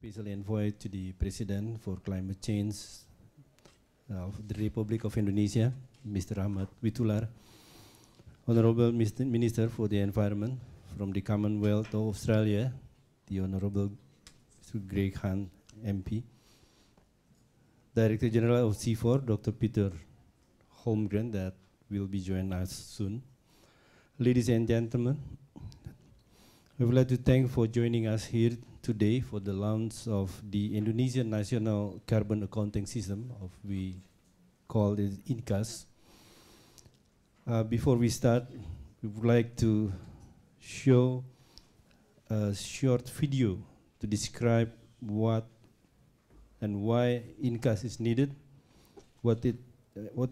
Special Envoy to the President for Climate Change of the Republic of Indonesia, Mr. Witoelar, Honorable Mr. Minister for the Environment from the Commonwealth of Australia, the Honorable Mr. Greg Hunt, MP, Director General of CIFOR, Dr. Peter Holmgren, that will be joining us soon. Ladies and gentlemen, I would like to thank you for joining us here today for the launch of the Indonesian National Carbon Accounting System, we call it INCAS. Before we start, we would like to show a short video to describe what and why INCAS is needed, what it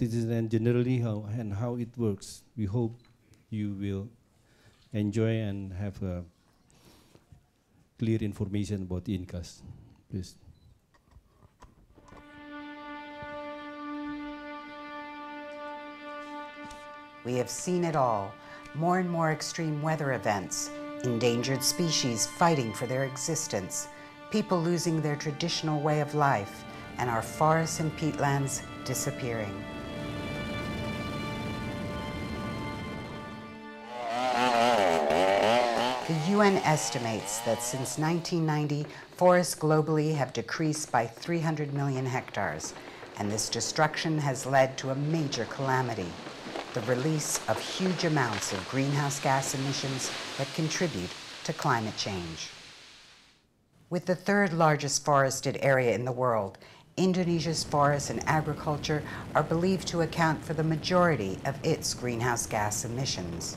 is, and generally how it works. We hope you will enjoy and have clear information about INCAS. Please. We have seen it all. More and more extreme weather events, endangered species fighting for their existence, people losing their traditional way of life, and our forests and peatlands disappearing. The UN estimates that since 1990, forests globally have decreased by 300 million hectares, and this destruction has led to a major calamity: the release of huge amounts of greenhouse gas emissions that contribute to climate change. With the third largest forested area in the world, Indonesia's forests and agriculture are believed to account for the majority of its greenhouse gas emissions.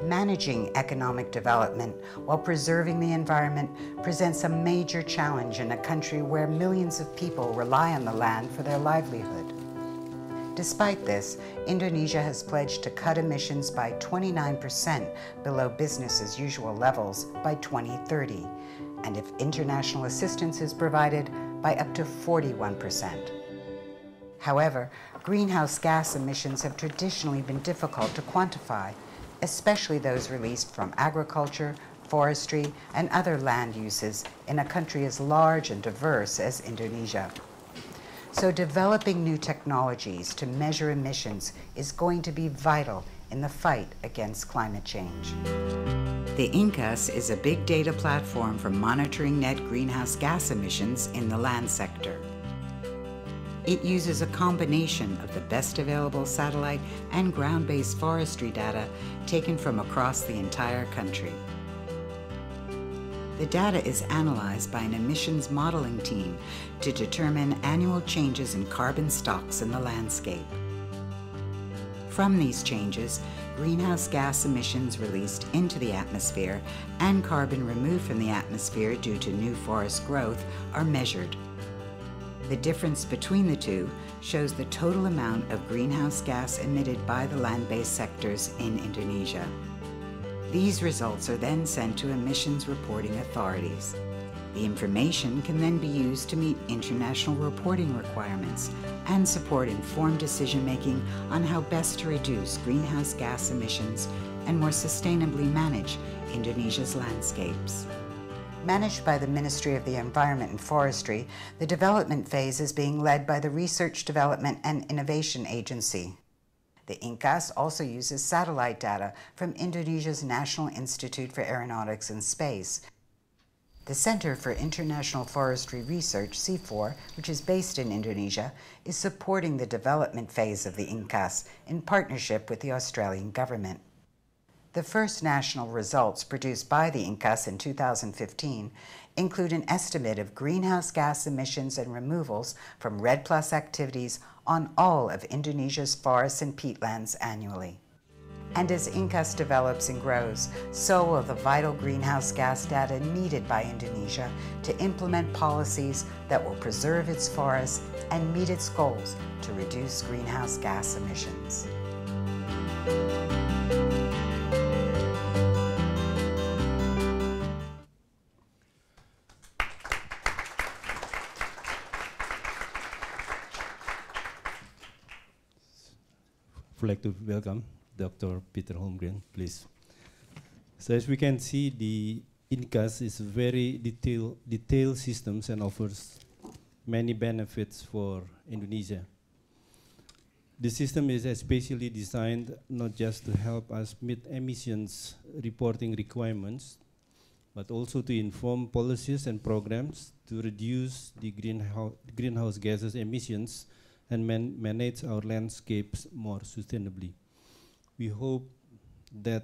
Managing economic development while preserving the environment presents a major challenge in a country where millions of people rely on the land for their livelihood. Despite this, Indonesia has pledged to cut emissions by 29% below business as usual levels by 2030, and if international assistance is provided, by up to 41%. However, greenhouse gas emissions have traditionally been difficult to quantify, especially those released from agriculture, forestry, and other land uses in a country as large and diverse as Indonesia. So developing new technologies to measure emissions is going to be vital in the fight against climate change. The INCAS is a big data platform for monitoring net greenhouse gas emissions in the land sector. It uses a combination of the best available satellite and ground-based forestry data taken from across the entire country. The data is analyzed by an emissions modeling team to determine annual changes in carbon stocks in the landscape. From these changes, greenhouse gas emissions released into the atmosphere and carbon removed from the atmosphere due to new forest growth are measured. The difference between the two shows the total amount of greenhouse gas emitted by the land-based sectors in Indonesia. These results are then sent to emissions reporting authorities. The information can then be used to meet international reporting requirements and support informed decision-making on how best to reduce greenhouse gas emissions and more sustainably manage Indonesia's landscapes. Managed by the Ministry of the Environment and Forestry, the development phase is being led by the Research, Development and Innovation Agency. The INCAS also uses satellite data from Indonesia's National Institute for Aeronautics and Space. The Center for International Forestry Research, CIFOR, which is based in Indonesia, is supporting the development phase of the INCAS in partnership with the Australian government. The first national results produced by the INCAS in 2015 include an estimate of greenhouse gas emissions and removals from REDD+ activities on all of Indonesia's forests and peatlands annually. And as INCAS develops and grows, so will the vital greenhouse gas data needed by Indonesia to implement policies that will preserve its forests and meet its goals to reduce greenhouse gas emissions. I would like to welcome Dr. Peter Holmgren, please. So as we can see, the INCAS is very detailed systems and offers many benefits for Indonesia. The system is especially designed not just to help us meet emissions reporting requirements, but also to inform policies and programs to reduce the greenhouse gases emissions and manage our landscapes more sustainably. We hope that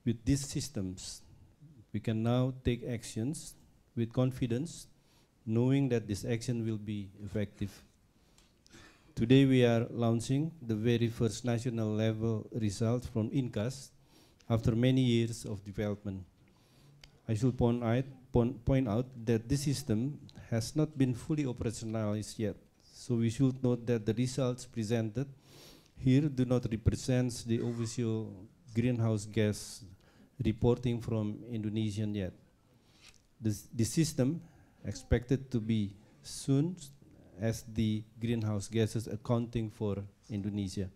with these systems, we can now take actions with confidence, knowing that this action will be effective. Today we are launching the very first national level results from INCAS after many years of development. I should point out that this system has not been fully operationalized yet, so we should note that the results presented here do not represent the official greenhouse gas reporting from Indonesian yet. The system expected to be soon as the greenhouse gases accounting for Indonesia.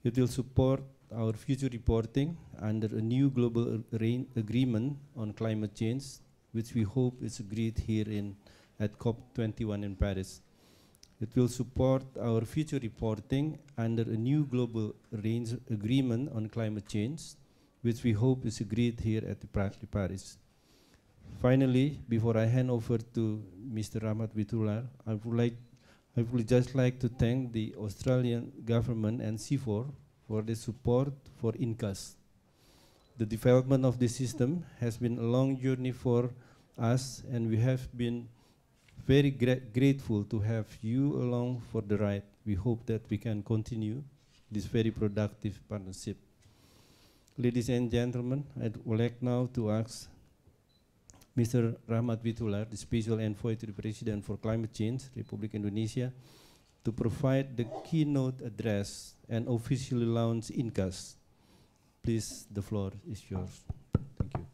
It will support our future reporting under a new global agreement on climate change, which we hope is agreed here at COP21 in Paris. It will support our future reporting under a new global agreement on climate change, which we hope is agreed here at Paris. Finally, before I hand over to Mr. Rachmat Witoelar, I would just like to thank the Australian government and CIFOR for the support for INCAS. The development of this system has been a long journey for us, and we have been very grateful to have you along for the ride. We hope that we can continue this very productive partnership. Ladies and gentlemen, I would like now to ask Mr. Rachmat Witoelar, the Special Envoy to the President for Climate Change, Republic Indonesia, to provide the keynote address and officially launch INCAS. Please, the floor is yours. Thank you.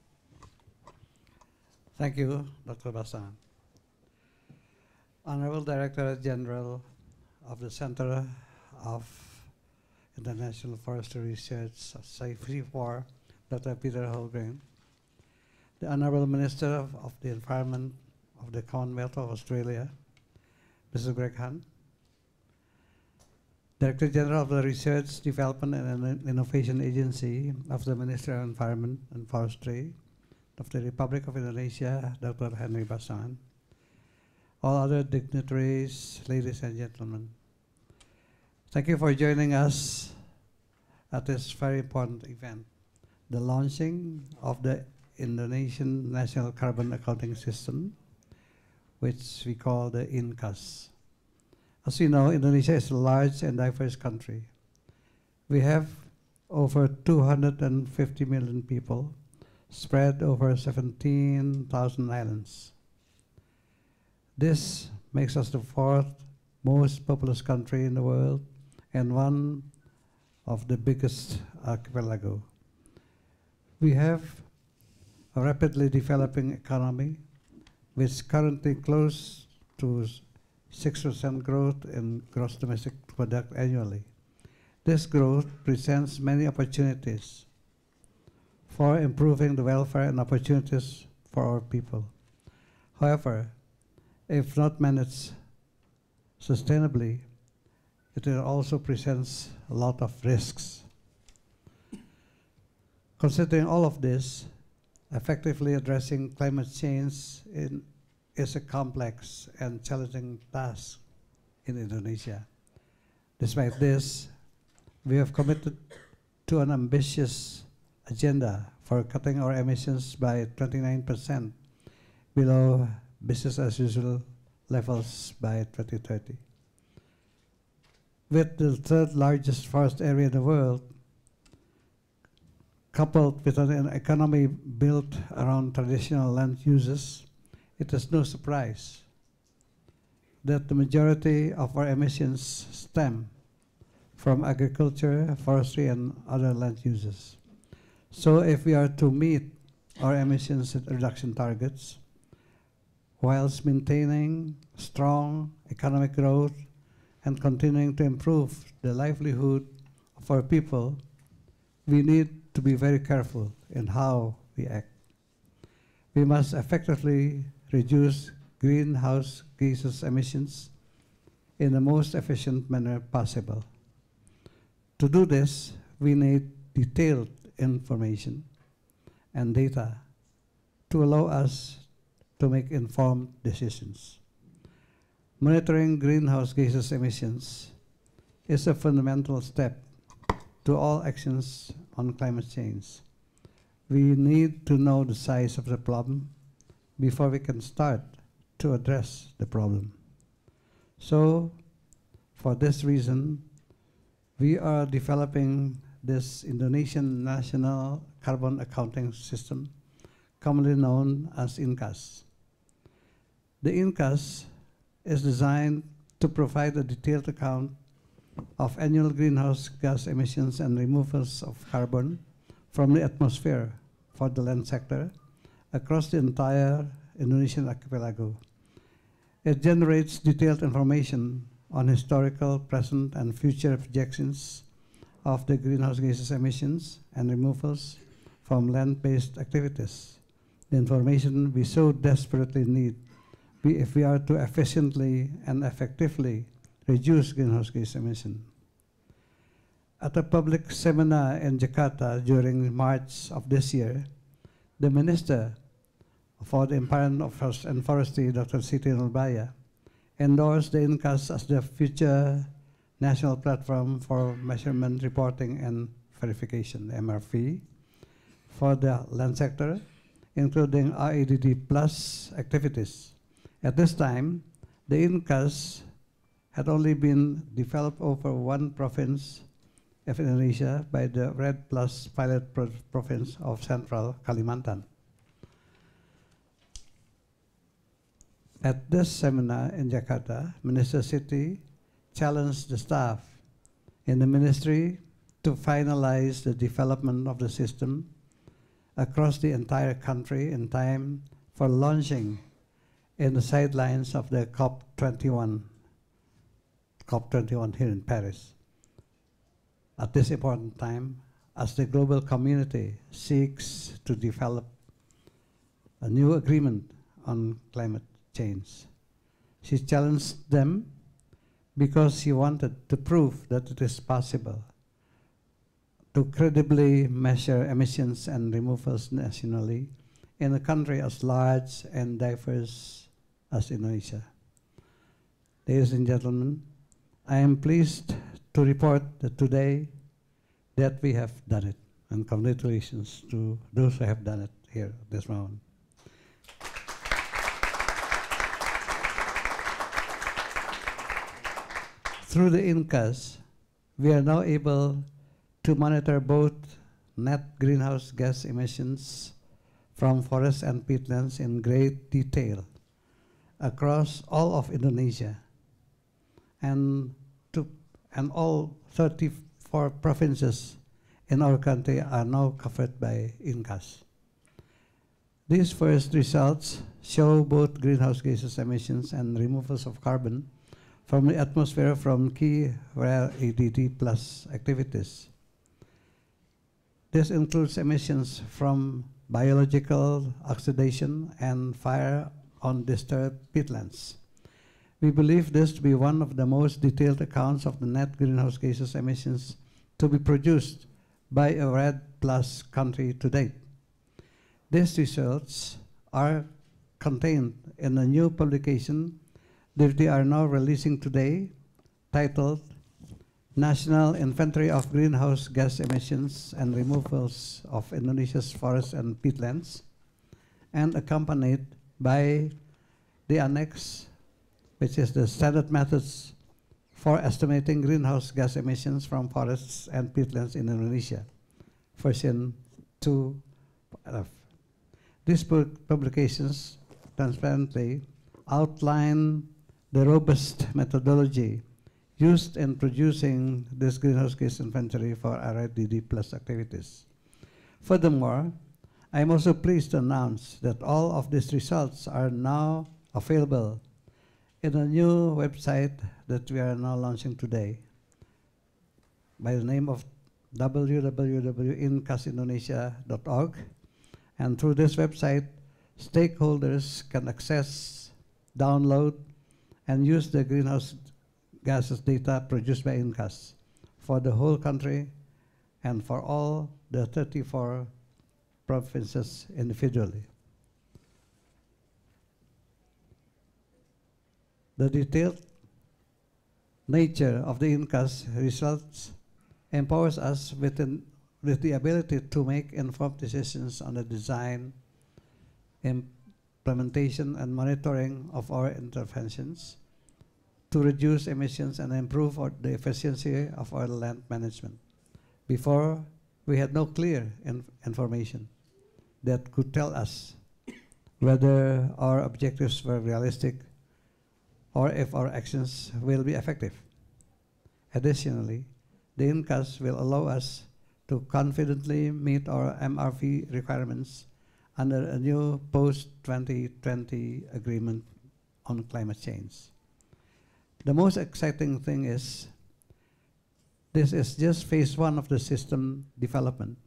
Thank you, Dr. Bastaman. Honorable Director General of the Center of International Forestry Research, CIFOR, Dr. Peter Holmgren, the Honorable Minister of the Environment of the Commonwealth of Australia, Mr. Greg Hunt, Director General of the Research, Development and Innovation Agency of the Ministry of Environment and Forestry of the Republic of Indonesia, Dr. Henry Bastaman, all other dignitaries, ladies and gentlemen. Thank you for joining us at this very important event, the launching of the Indonesian National Carbon Accounting System, which we call the INCAS. As you know, Indonesia is a large and diverse country. We have over 250 million people spread over 17,000 islands. This makes us the fourth most populous country in the world and one of the biggest archipelago. We have a rapidly developing economy, which currently close to 6% growth in gross domestic product annually. This growth presents many opportunities for improving the welfare and opportunities for our people. However, if not managed sustainably, it also presents a lot of risks. Considering all of this, effectively addressing climate change is a complex and challenging task in Indonesia. Despite this, we have committed to an ambitious agenda for cutting our emissions by 29% below business as usual levels by 2030. With the third largest forest area in the world, coupled with an economy built around traditional land uses, it is no surprise that the majority of our emissions stem from agriculture, forestry, and other land uses. So if we are to meet our emissions reduction targets, whilst maintaining strong economic growth and continuing to improve the livelihood of our people, we need to be very careful in how we act. we must effectively reduce greenhouse gases emissions in the most efficient manner possible. To do this, we need detailed information and data to allow us to make informed decisions. Monitoring greenhouse gases emissions is a fundamental step to all actions on climate change. We need to know the size of the problem before we can start to address the problem. So, for this reason, we are developing this Indonesian National Carbon Accounting System, commonly known as INCAS. The INCAS is designed to provide a detailed account of annual greenhouse gas emissions and removals of carbon from the atmosphere for the land sector across the entire Indonesian archipelago. It generates detailed information on historical, present, and future projections of the greenhouse gases emissions and removals from land-based activities, the information we so desperately need if we are to efficiently and effectively reduce greenhouse gas emission. At a public seminar in Jakarta during March of this year, the Minister for the Environment and Forestry, Dr. Siti Nurbaya, endorsed the INCAS as the future national platform for measurement, reporting, and verification, MRV, for the land sector, including REDD plus activities. At this time, the INCAS had only been developed over one province of Indonesia by the RED Plus pilot province of Central Kalimantan. At this seminar in Jakarta, Minister Siti challenged the staff in the ministry to finalize the development of the system across the entire country in time for launching in the sidelines of the COP21 here in Paris. At this important time, as the global community seeks to develop a new agreement on climate change. She challenged them because she wanted to prove that it is possible to credibly measure emissions and removals nationally in a country as large and diverse as Indonesia. Ladies and gentlemen, I am pleased to report that today that we have done it, and congratulations to those who have done it here at this moment. Through the INCAS, we are now able to monitor both net greenhouse gas emissions from forests and peatlands in great detail across all of Indonesia, and all 34 provinces in our country are now covered by INCAS. These first results show both greenhouse gases emissions and removals of carbon from the atmosphere from key REDD plus activities. This includes emissions from biological oxidation and fire on disturbed peatlands. We believe this to be one of the most detailed accounts of the net greenhouse gases emissions to be produced by a RED plus country to date. These results are contained in a new publication that we are now releasing today, titled National Inventory of Greenhouse Gas Emissions and Removals of Indonesia's Forests and Peatlands, and accompanied by the annex, which is the standard methods for estimating greenhouse gas emissions from forests and peatlands in Indonesia, version 2F. These publications transparently outline the robust methodology used in producing this greenhouse gas inventory for REDD plus activities. Furthermore, I am also pleased to announce that all of these results are now available in a new website that we are now launching today by the name of www.incasindonesia.org. And through this website, stakeholders can access, download, and use the greenhouse gases data produced by INCAS for the whole country and for all the 34 provinces individually. The detailed nature of the INCAS results empowers us with the ability to make informed decisions on the design, implementation, and monitoring of our interventions to reduce emissions and improve the efficiency of our land management. Before, we had no clear information that could tell us whether our objectives were realistic or if our actions will be effective. Additionally, the INCAS will allow us to confidently meet our MRV requirements under a new post-2020 agreement on climate change. The most exciting thing is this is just phase one of the system development.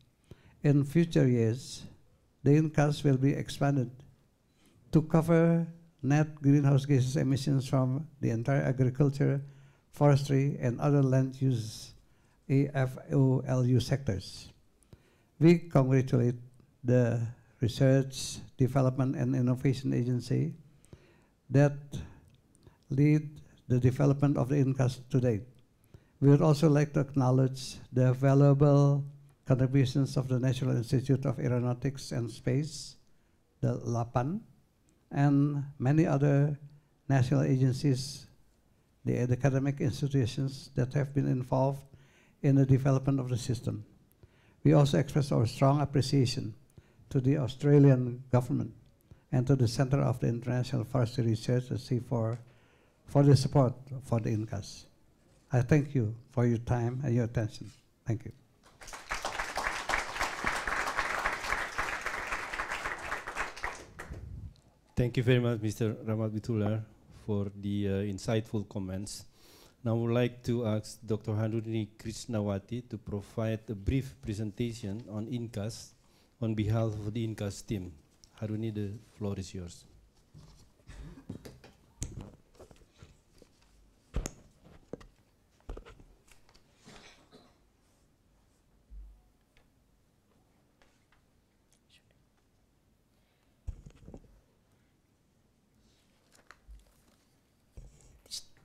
In future years, the INCAS will be expanded to cover net greenhouse gases emissions from the entire agriculture, forestry, and other land use AFOLU sectors. We congratulate the Research, Development, and Innovation Agency that lead the development of the INCAS to date. We would also like to acknowledge the valuable contributions of the National Institute of Aeronautics and Space, the LAPAN, and many other national agencies, the academic institutions that have been involved in the development of the system. We also express our strong appreciation to the Australian government and to the Center of the International Forestry Research, the CIFOR, for the support for the INCAS. I thank you for your time and your attention. Thank you. Thank you very much, Mr. Witoelar, for the insightful comments. Now I would like to ask Dr. Haruni Krishnawati to provide a brief presentation on INCAS on behalf of the INCAS team. Haruni, the floor is yours.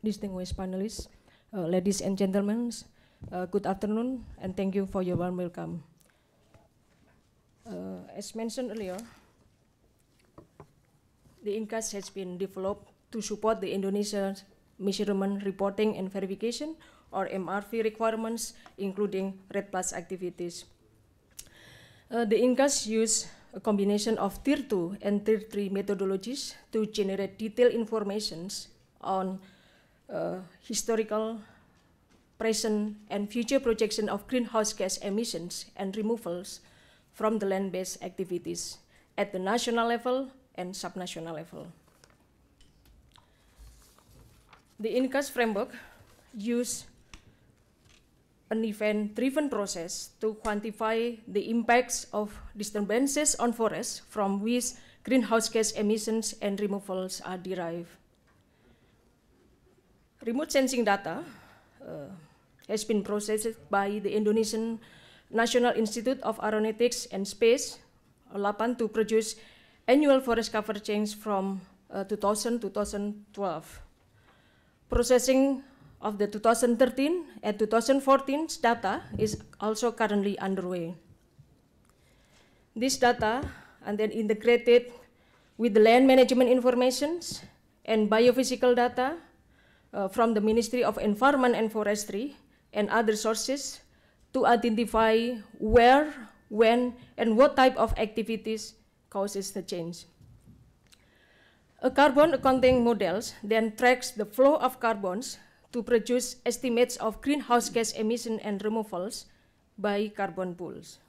Distinguished panelists, ladies and gentlemen, good afternoon, and thank you for your warm welcome. As mentioned earlier, the INCAS has been developed to support the Indonesian measurement, reporting, and verification, or MRV requirements, including REDD+ activities. The INCAS use a combination of Tier 2 and Tier 3 methodologies to generate detailed information on historical, present, and future projection of greenhouse gas emissions and removals from the land-based activities at the national level and subnational level. The INCAS framework uses an event-driven process to quantify the impacts of disturbances on forests from which greenhouse gas emissions and removals are derived. Remote sensing data has been processed by the Indonesian National Institute of Aeronautics and Space, LAPAN, to produce annual forest cover change from 2000 to 2012. Processing of the 2013 and 2014 data is also currently underway. This data and then integrated with the land management information and biophysical data from the Ministry of Environment and Forestry and other sources to identify where, when, and what type of activities causes the change. A carbon accounting model then tracks the flow of carbons to produce estimates of greenhouse gas emission and removals by carbon pools.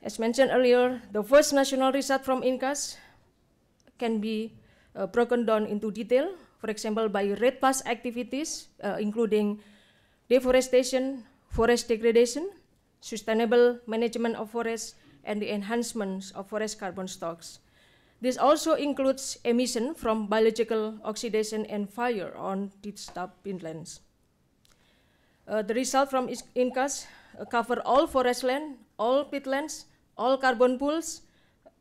As mentioned earlier, the first national result from INCAS can be broken down into detail, for example, by REDD+ activities, including deforestation, forest degradation, sustainable management of forests, and the enhancements of forest carbon stocks. This also includes emission from biological oxidation and fire on disturbed peatlands. The result from INCAS cover all forest land, all peatlands, all carbon pools,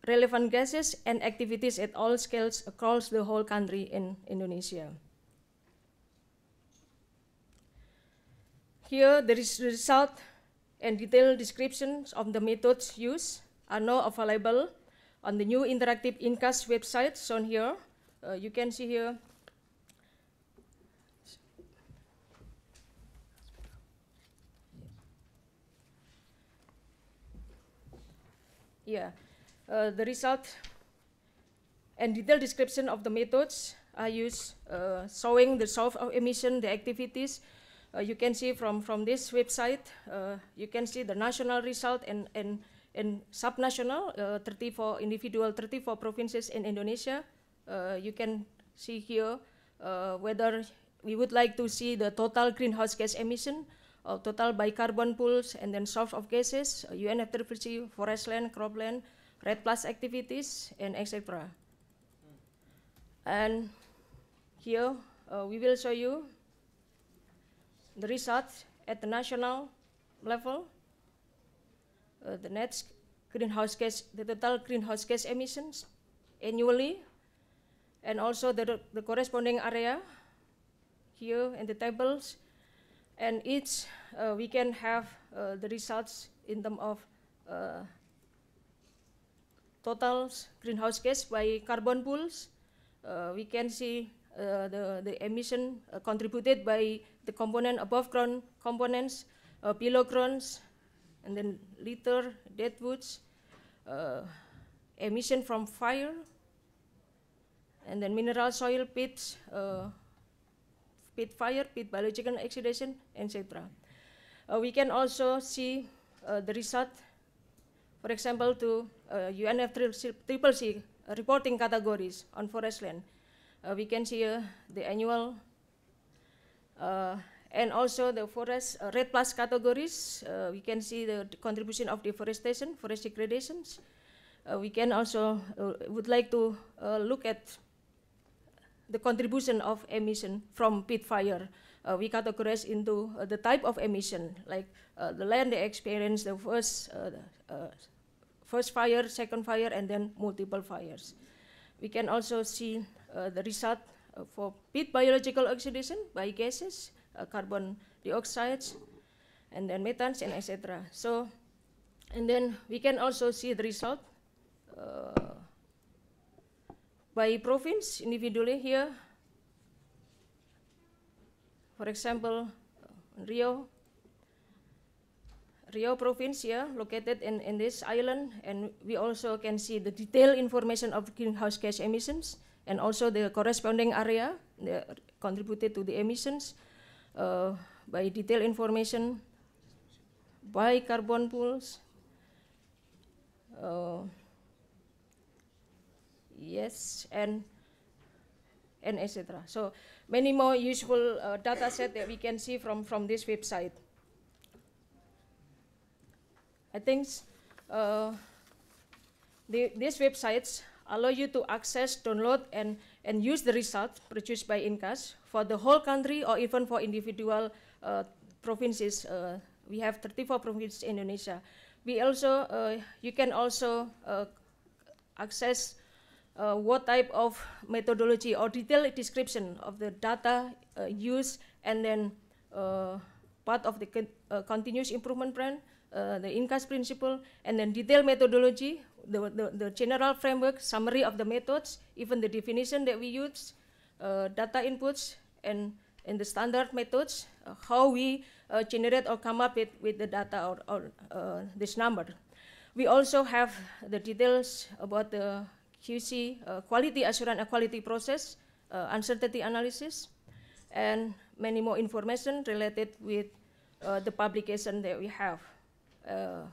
relevant gases, and activities at all scales across the whole country in Indonesia. Here, the result and detailed descriptions of the methods used are now available on the new interactive INCAS website shown here. You can see here. Yeah, the result and detailed description of the methods are used, showing the source of emission, the activities. You can see from this website, you can see the national result and subnational, 34 individual 34 provinces in Indonesia. You can see here whether we would like to see the total greenhouse gas emission, total by carbon pools, and then source of gases, UNFCCC, forest land, cropland, REDD+ activities, and etc. And here we will show you the results at the national level, the net greenhouse gas, the total greenhouse gas emissions annually, and also the corresponding area here in the tables. And each we can have the results in terms of total greenhouse gas by carbon pools. We can see the emission contributed by the component above ground components, below grounds, and then litter, dead woods, emission from fire, and then mineral soil pits, pit fire, pit biological oxidation, etc. We can also see the result, for example, to UNFCCC reporting categories on forest land. We can see the annual and also the forest REDD+ categories. We can see the contribution of deforestation, forest degradations. We can also would like to look at the contribution of emission from pit fire. We categorize into the type of emission, like the land they experience the first fire, second fire, and then multiple fires. We can also see the result for pit biological oxidation by gases, carbon dioxides, and then methanes, and etc. So, and then we can also see the result by province individually here. For example, Rio province here, located in this island, and we also can see the detailed information of greenhouse gas emissions and also the corresponding area contributed to the emissions by detailed information by carbon pools. Yes, and etc. So many more useful data set that we can see from this website. I think these websites allow you to access, download, and use the results produced by INCAS for the whole country or even for individual provinces. We have 34 provinces in Indonesia. We also, you can also access what type of methodology or detailed description of the data used, and then part of the continuous improvement plan, the INCAS principle, and then detailed methodology, the general framework, summary of the methods, even the definition that we use, data inputs, and the standard methods, how we generate or come up with the data or this number. We also have the details about the QC, quality assurance and quality process, uncertainty analysis, and many more information related with the publication that we have.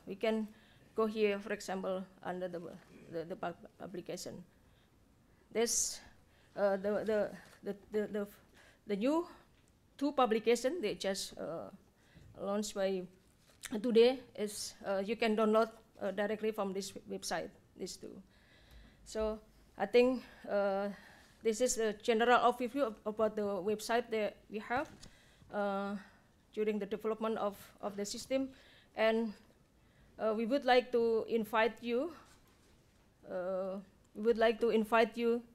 We can go here, for example, under the publication. This the new 2 publication they just launched by today is you can download directly from this website, these two. So I think this is a general overview about the website that we have during the development of the system. And we would like to invite you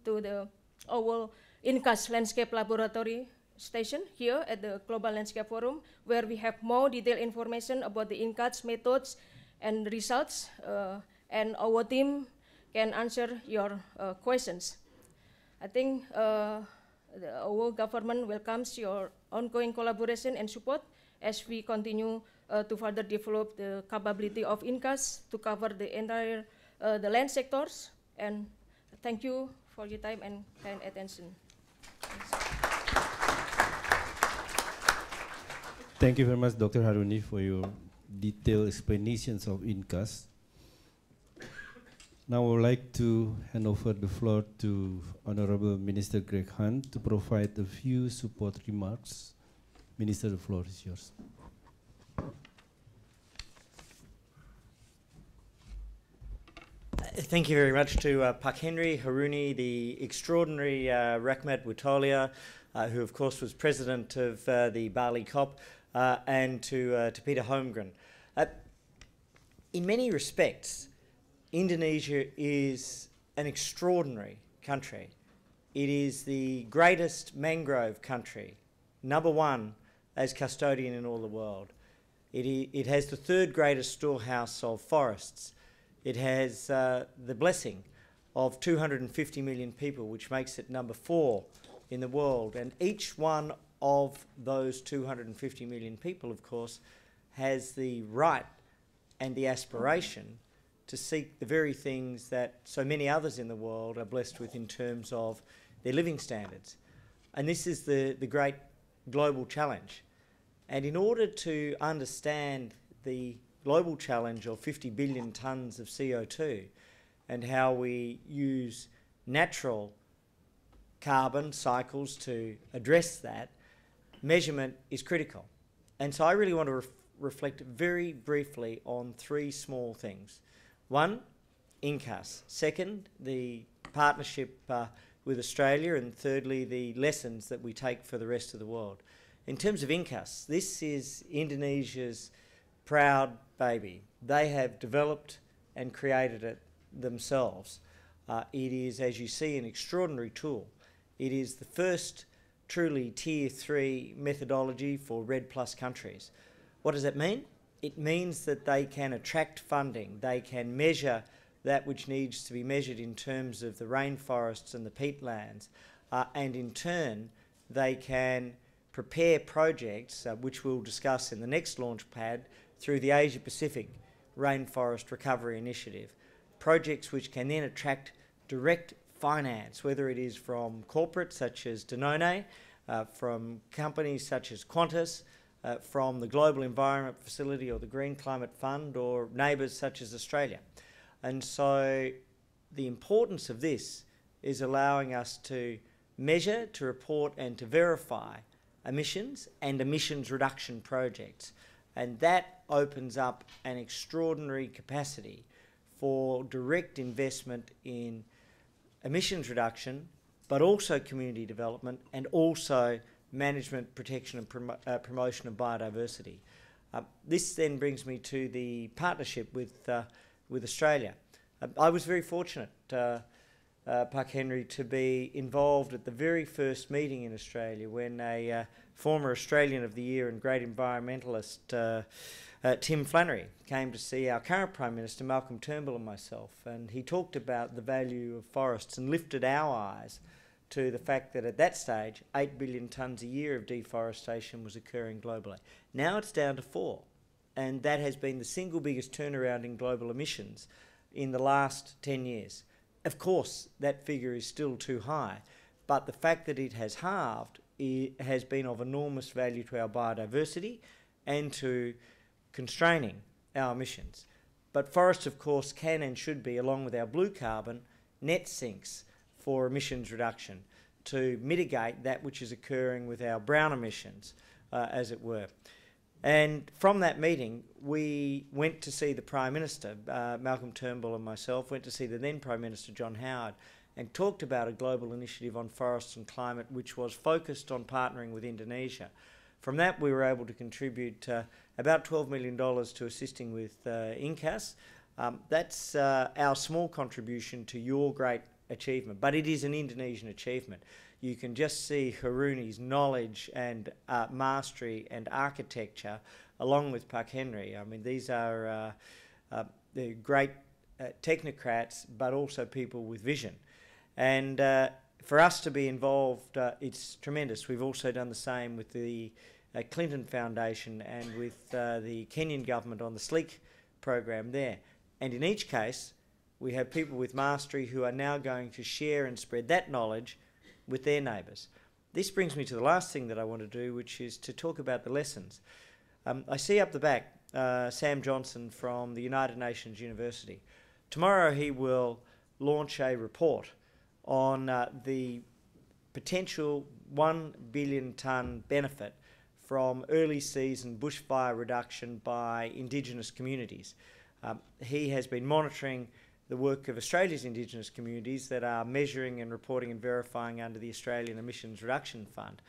to our INCAS Landscape Laboratory station here at the Global Landscape Forum, where we have more detailed information about the INCAS methods and results, and our team can answer your questions. I think our government welcomes your ongoing collaboration and support as we continue to further develop the capability of INCAS to cover the entire the land sectors. And thank you for your time and kind attention. Thank you very much, Dr. Haruni, for your detailed explanations of INCAS. Now I would like to hand over the floor to Honorable Minister Greg Hunt to provide a few support remarks. Minister, the floor is yours. Thank you very much to Pak Henry, Haruni, the extraordinary Rachmat Witoelar, who of course was president of the Bali COP, and to Peter Holmgren. In many respects, Indonesia is an extraordinary country. It is the greatest mangrove country, #1 as custodian in all the world. It has the 3rd greatest storehouse of forests. It has the blessing of 250 million people, which makes it #4 in the world. And each one of those 250 million people, of course, has the right and the aspiration to seek the very things that so many others in the world are blessed with in terms of their living standards. And this is the great global challenge. And in order to understand the global challenge of 50 billion tonnes of CO2 and how we use natural carbon cycles to address that, measurement is critical. And so I really want to reflect very briefly on 3 small things. 1, INCAS. 2nd, the partnership with Australia. And thirdly, the lessons that we take for the rest of the world. In terms of INCAS, this is Indonesia's proud baby. They have developed and created it themselves. It is, as you see, an extraordinary tool. It is the first truly Tier 3 methodology for REDD+ countries. What does that mean? It means that they can attract funding, they can measure that which needs to be measured in terms of the rainforests and the peatlands, and in turn they can prepare projects, which we'll discuss in the next launch pad, through the Asia Pacific Rainforest Recovery Initiative. Projects which can then attract direct finance, whether it is from corporates such as Danone, from companies such as Qantas, from the Global Environment Facility or the Green Climate Fund, or neighbours such as Australia. And so the importance of this is allowing us to measure, to report and to verify emissions and emissions reduction projects. And that opens up an extraordinary capacity for direct investment in emissions reduction, but also community development and also management, protection and promotion of biodiversity. This then brings me to the partnership with Australia. I was very fortunate, Pak Henry, to be involved at the very first meeting in Australia when a former Australian of the Year and great environmentalist, Tim Flannery, came to see our current Prime Minister, Malcolm Turnbull, and myself, and he talked about the value of forests and lifted our eyes to the fact that at that stage 8 billion tonnes a year of deforestation was occurring globally. Now it's down to 4, and that has been the single biggest turnaround in global emissions in the last 10 years. Of course, that figure is still too high, but the fact that it has halved has been of enormous value to our biodiversity and to constraining our emissions. But forests, of course, can and should be, along with our blue carbon, net sinks for emissions reduction to mitigate that which is occurring with our brown emissions, as it were. And from that meeting, we went to see the Prime Minister, Malcolm Turnbull and myself, went to see the then Prime Minister, John Howard, and talked about a global initiative on forests and climate which was focused on partnering with Indonesia. From that, we were able to contribute about $12 million to assisting with INCAS. That's our small contribution to your great achievement, but it is an Indonesian achievement. You can just see Haruni's knowledge and mastery and architecture, along with Pak Henry. I mean, these are they're great technocrats, but also people with vision. And for us to be involved, it's tremendous. We've also done the same with the Clinton Foundation and with the Kenyan government on the SLEEK program there. And in each case, we have people with mastery who are now going to share and spread that knowledge with their neighbours. This brings me to the last thing that I want to do, which is to talk about the lessons. I see up the back Sam Johnson from the United Nations University. Tomorrow he will launch a report on the potential 1 billion tonne benefit from early season bushfire reduction by Indigenous communities. He has been monitoring the work of Australia's Indigenous communities that are measuring and reporting and verifying under the Australian Emissions Reduction Fund.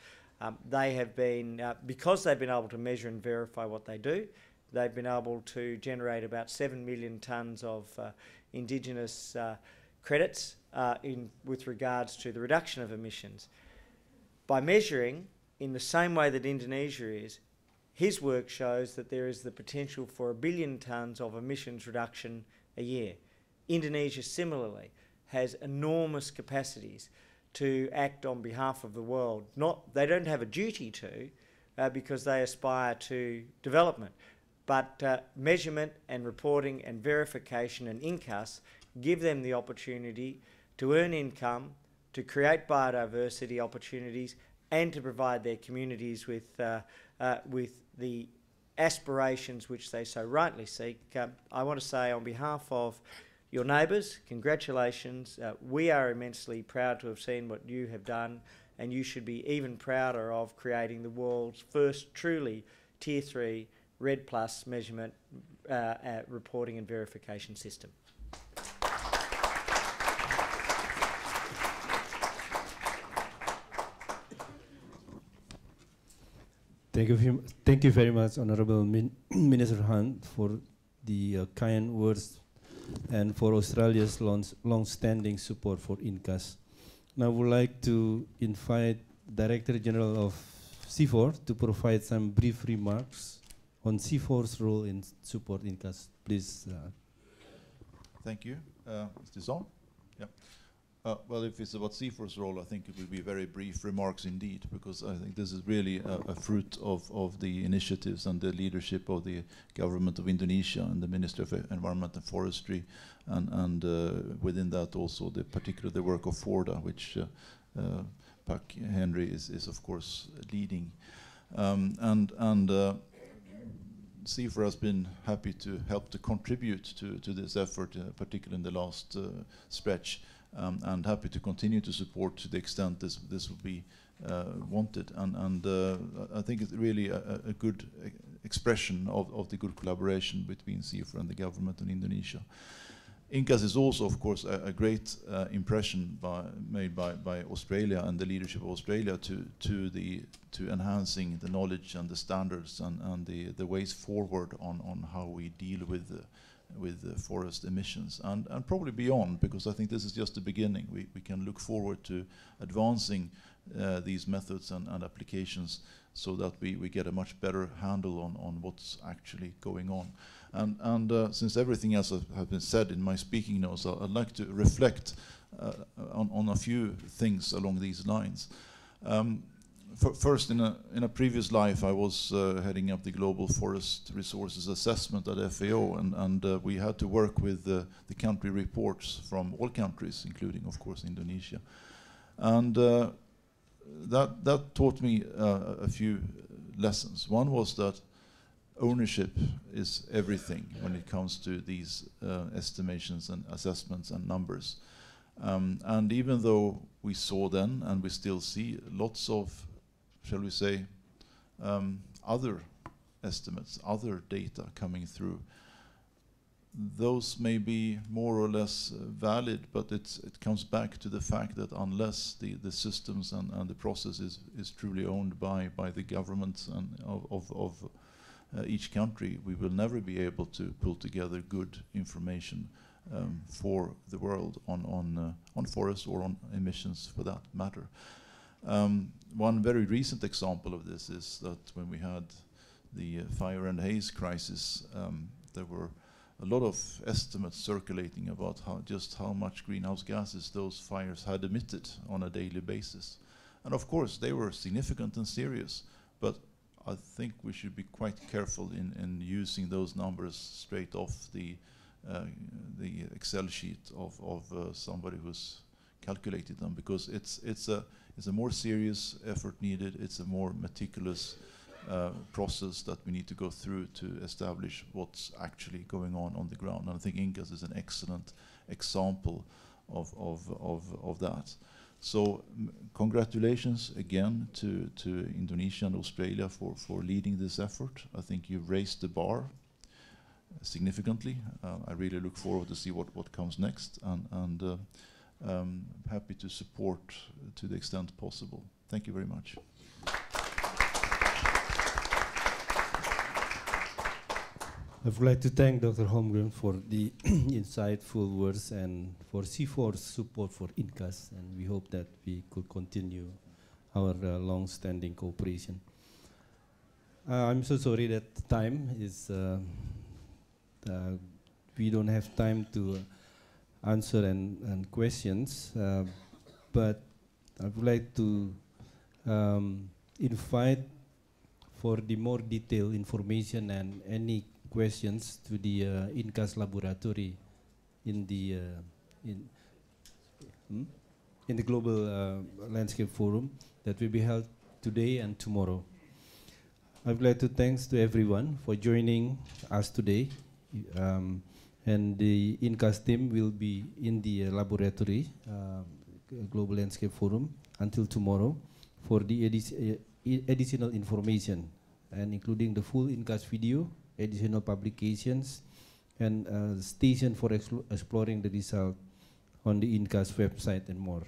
They have been, because they've been able to measure and verify what they do, they've been able to generate about 7 million tonnes of Indigenous credits with regards to the reduction of emissions. By measuring in the same way that Indonesia is, his work shows that there is the potential for 1 billion tonnes of emissions reduction a year. Indonesia similarly has enormous capacities to act on behalf of the world. They don't have a duty to because they aspire to development, but measurement and reporting and verification and INCAS give them the opportunity to earn income, to create biodiversity opportunities, and to provide their communities with the aspirations which they so rightly seek. I want to say on behalf of your neighbours, congratulations. We are immensely proud to have seen what you have done, and you should be even prouder of creating the world's first truly Tier 3 RED Plus measurement, reporting and verification system. Thank you very much, Honourable Minister Hunt, for the kind words and for Australia's long-standing support for INCAS. Now I would like to invite Director General of CIFOR to provide some brief remarks on CIFOR's role in support INCAS. Please. Thank you. Is this on? Yeah. Well, if it's about CIFOR's role, I think it will be very brief remarks indeed, because I think this is really a fruit of the initiatives and the leadership of the government of Indonesia and the Minister of Environment and Forestry, and within that also particularly the work of FORDA, which Pak Henry is of course leading. CIFOR has been happy to help to contribute to this effort, particularly in the last stretch. And happy to continue to support to the extent this will be wanted. And I think it's really a good expression of the good collaboration between CIFOR and the government in Indonesia. INCAS is also, of course, a great impression made by Australia and the leadership of Australia to enhancing the knowledge and the standards and the ways forward on how we deal with forest emissions and probably beyond, because I think this is just the beginning. We can look forward to advancing these methods and applications so that we get a much better handle on what's actually going on. And since everything else has been said in my speaking notes, I'd like to reflect on a few things along these lines. First, in a previous life, I was heading up the Global Forest Resources Assessment at FAO, and we had to work with the country reports from all countries, including, of course, Indonesia. And that taught me a few lessons. One was that ownership is everything when it comes to these estimations and assessments and numbers. And even though we saw then, and we still see, lots of, shall we say, other estimates, other data coming through. Those may be more or less valid, but it comes back to the fact that unless the systems and the process is truly owned by the governments and of each country, we will never be able to pull together good information for the world on forests or on emissions for that matter. One very recent example of this is that when we had the fire and haze crisis, there were a lot of estimates circulating about how much greenhouse gases those fires had emitted on a daily basis. And of course, they were significant and serious, but I think we should be quite careful in using those numbers straight off the Excel sheet of somebody who's calculated them, because it's a more serious effort needed. It's a more meticulous process that we need to go through to establish what's actually going on the ground. And I think INCAS is an excellent example of that. So congratulations again to Indonesia and Australia for leading this effort. I think you've raised the bar significantly. I really look forward to see what comes next, and happy to support to the extent possible. Thank you very much. I would like to thank Dr. Holmgren for the insightful words and for CIFOR's support for INCAS, and we hope that we could continue our long-standing cooperation. I'm so sorry that time is, we don't have time to answer and questions, but I would like to invite for the more detailed information and any questions to the INCAS laboratory in the Global Landscape Forum that will be held today and tomorrow. I would like to thanks to everyone for joining us today, and the INCAS team will be in the laboratory Global Landscape Forum until tomorrow for the additional information, and including the full INCAS video, additional publications, and station for exploring the result on the INCAS website and more.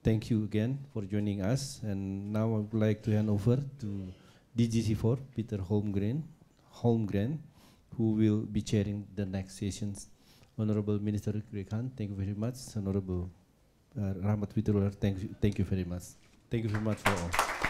Thank you again for joining us, and now I would like to hand over to DG CIFOR, Peter Holmgren, who will be chairing the next sessions. Honorable Minister Rekhan, thank you very much. Honorable Rachmat Witoelar, thank you very much. Thank you very much for all.